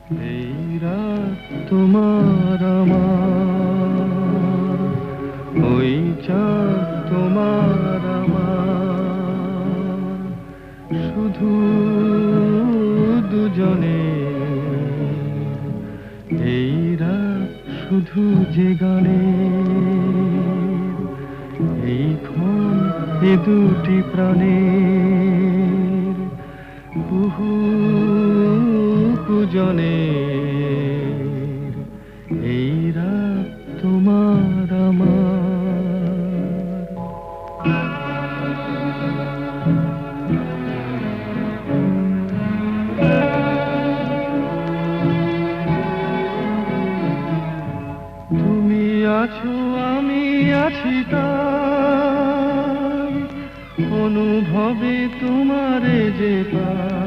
এই রাত তোমার আমার, ওই চাঁদ তোমার আমার, শুধু দুজনে। এই রাত শুধু যে গানে, এই ক্ষণ এ দুটি প্রাণের বহু পূজনের। এই রাত তোমার আমার। তুমি আছো আমি আছি তাই অনুভবে তোমারে যে পাই।